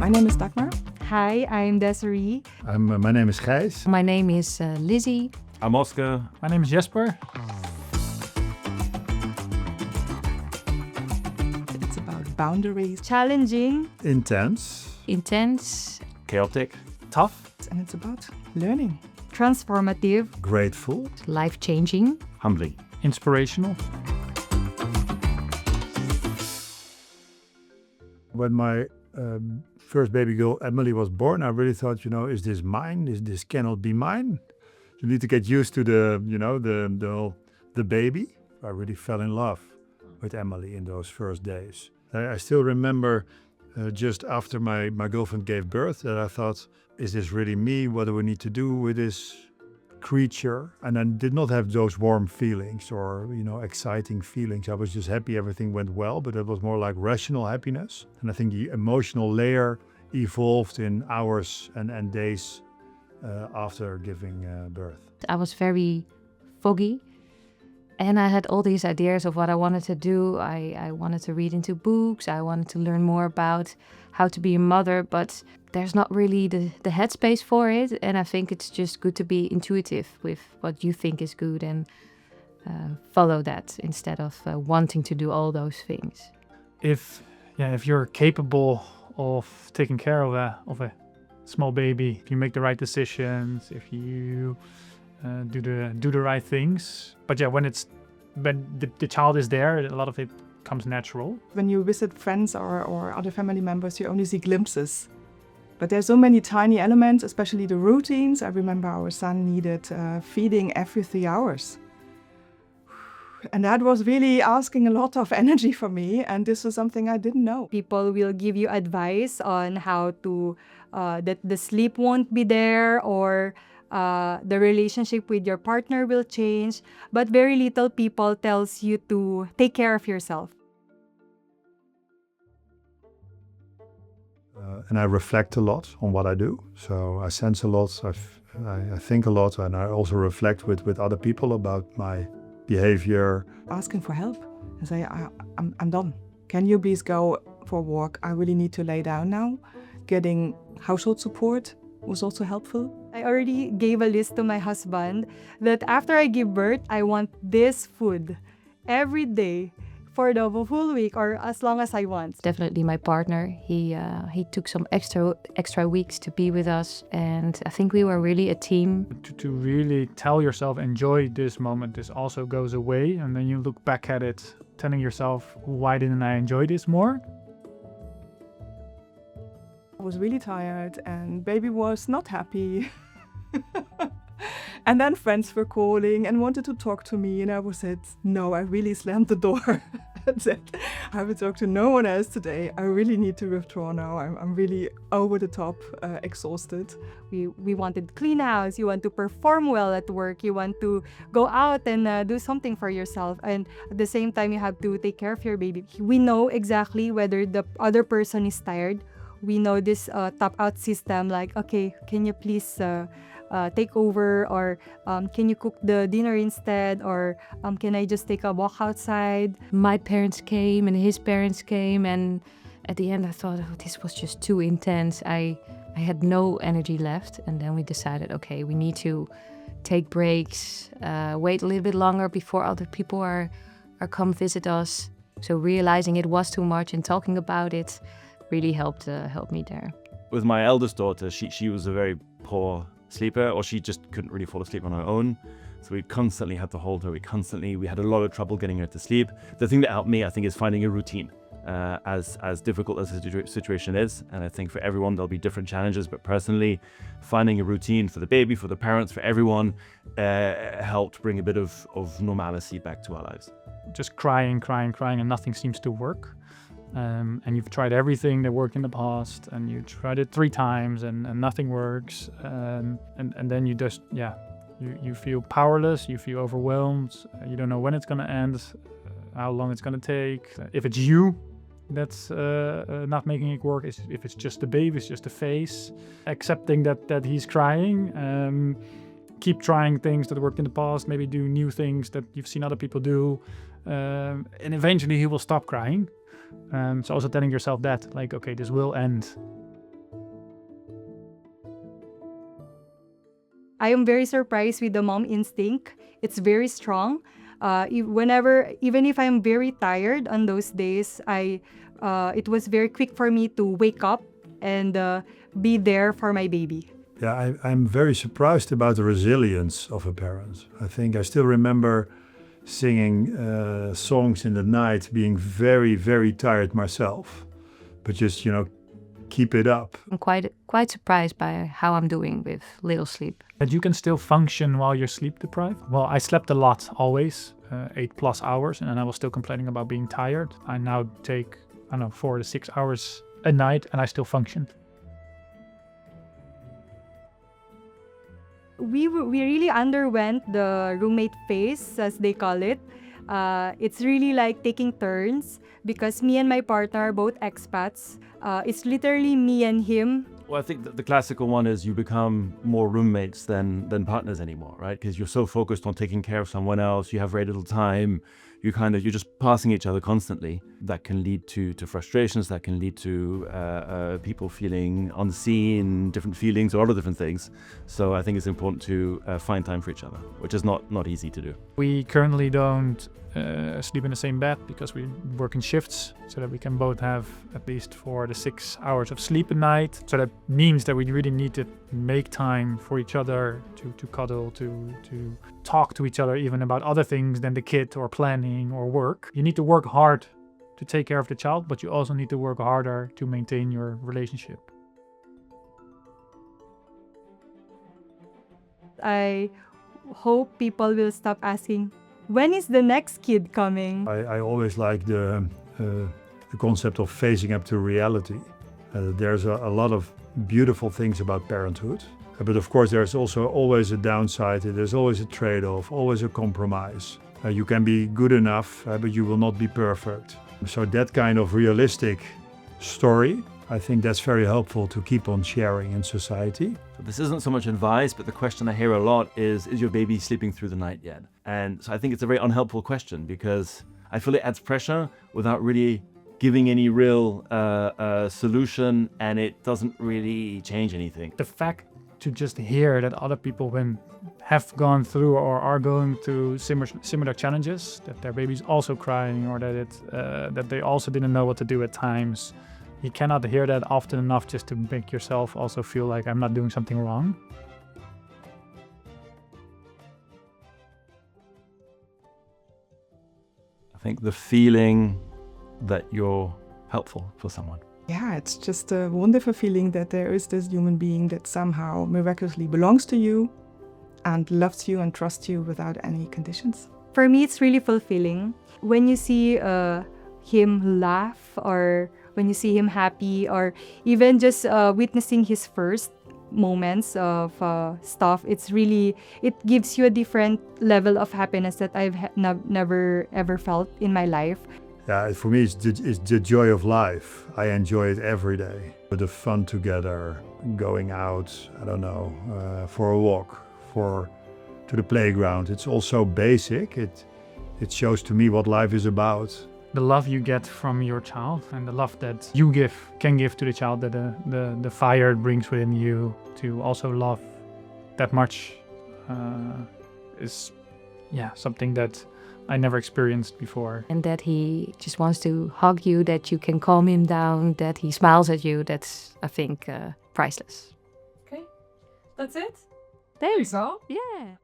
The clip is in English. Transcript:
My name is Dagmar. Hi, I'm Desiree. My name is Gijs. My name is Lizzie. I'm Oscar. My name is Jesper. It's about boundaries, Challenging, Intense. intense, Chaotic. Tough. and it's about learning. transformative, Grateful. life-changing. Humbling. Inspirational. When my first baby girl Emily was born, I really thought, is this mine? This cannot be mine. You need to get used to the baby. I really fell in love with Emily in those first days. I still remember just after my girlfriend gave birth that I thought, is this really me? What do we need to do with this creature? And I did not have those warm feelings or, exciting feelings. I was just happy everything went well, but it was more like rational happiness. And I think the emotional layer evolved in hours and days after giving birth. I was very foggy and I had all these ideas of what I wanted to do. I wanted to read into books. I wanted to learn more about how to be a mother, but there's not really the headspace for it. And I think it's just good to be intuitive with what you think is good and follow that instead of wanting to do all those things. If you're capable of taking care of a small baby, if you make the right decisions, if you do the right things. But yeah, when the child is there, a lot of it comes natural. When you visit friends or other family members, you only see glimpses. But there's so many tiny elements, especially the routines. I remember our son needed feeding every 3 hours. And that was really asking a lot of energy from me. And this was something I didn't know. People will give you advice on how to, that the sleep won't be there or the relationship with your partner will change. But very little people tells you to take care of yourself. And I reflect a lot on what I do. So I sense a lot, I think a lot, and I also reflect with other people about my behavior. Asking for help and say, I'm done. Can you please go for a walk? I really need to lay down now. Getting household support was also helpful. I already gave a list to my husband that after I give birth, I want this food every day for the whole week or as long as I want. Definitely my partner. He took some extra weeks to be with us, and I think we were really a team. To really tell yourself, enjoy this moment, this also goes away, and then you look back at it, telling yourself, why didn't I enjoy this more? I was really tired and baby was not happy. And then friends were calling and wanted to talk to me, and I said, no, I really slammed the door and said, I will talk to no one else today. I really need to withdraw now. I'm really over the top exhausted. We wanted clean house, you want to perform well at work, you want to go out and do something for yourself, and at the same time you have to take care of your baby. We know exactly whether the other person is tired. We know this top-out system, like, okay, can you please take over, or can you cook the dinner instead, or can I just take a walk outside? My parents came and his parents came, and at the end I thought, oh, this was just too intense. I had no energy left, and then we decided, okay, we need to take breaks, wait a little bit longer before other people are come visit us. So realizing it was too much and talking about it really helped me there. With my eldest daughter, she was a very poor sleeper, or she just couldn't really fall asleep on her own. So we constantly had to hold her. We had a lot of trouble getting her to sleep. The thing that helped me, I think, is finding a routine. As difficult as the situation is, and I think for everyone there'll be different challenges, but personally, finding a routine for the baby, for the parents, for everyone, helped bring a bit of normalcy back to our lives. Just crying, and nothing seems to work. And you've tried everything that worked in the past, and you tried it 3 times, and nothing works. And then you just, you feel powerless, you feel overwhelmed, you don't know when it's going to end, how long it's going to take. If it's you that's not making it work, if it's just the baby, it's just the face, accepting that he's crying, keep trying things that worked in the past, maybe do new things that you've seen other people do, and eventually he will stop crying. So also telling yourself that, like, okay, this will end. I am very surprised with the mom instinct. It's very strong. Even if I'm very tired on those days, it was very quick for me to wake up and be there for my baby. Yeah, I'm very surprised about the resilience of a parent. I think I still remember singing songs in the night, being very, very tired myself, but just, keep it up. I'm quite surprised by how I'm doing with little sleep. That you can still function while you're sleep deprived. Well, I slept a lot always, 8+ hours, and then I was still complaining about being tired. I now take, 4 to 6 hours a night, and I still function. We really underwent the roommate phase, as they call it. It's really like taking turns because me and my partner are both expats. It's literally me and him. Well, I think that the classical one is you become more roommates than partners anymore, right? Because you're so focused on taking care of someone else, you have very little time. You're just passing each other constantly. That can lead to frustrations. That can lead to people feeling unseen, different feelings, or other different things. So I think it's important to find time for each other, which is not easy to do. We currently don't sleep in the same bed because we work in shifts, so that we can both have at least 4 to 6 hours of sleep a night. So that means that we really need to make time for each other, to cuddle, to talk to each other even about other things than the kid or planning or work. You need to work hard to take care of the child, but you also need to work harder to maintain your relationship. I hope people will stop asking, when is the next kid coming? I always like the concept of phasing up to reality. There's a lot of beautiful things about parenthood. But of course, there's also always a downside. There's always a trade-off, always a compromise. You can be good enough, but you will not be perfect. So that kind of realistic story, I think that's very helpful to keep on sharing in society. So this isn't so much advice, but the question I hear a lot is your baby sleeping through the night yet? And so I think it's a very unhelpful question because I feel it adds pressure without really giving any real solution, and it doesn't really change anything. The fact to just hear that other people have gone through or are going through similar challenges, that their baby's also crying, or that they also didn't know what to do at times. You cannot hear that often enough just to make yourself also feel like I'm not doing something wrong. I think the feeling that you're helpful for someone. Yeah, it's just a wonderful feeling that there is this human being that somehow miraculously belongs to you and loves you and trusts you without any conditions. For me, it's really fulfilling. When you see him laugh, or when you see him happy, or even just witnessing his first moments of stuff, it gives you a different level of happiness that I've never ever felt in my life. Yeah, for me, it's the joy of life. I enjoy it every day. The fun together, going out, for a walk, to the playground. It's all so basic. It shows to me what life is about. The love you get from your child and the love that you can give to the child, that the fire it brings within you to also love that much is something that I never experienced before. And that he just wants to hug you, that you can calm him down, that he smiles at you, that's, I think, priceless. Okay, that's it. There There you go. Yeah.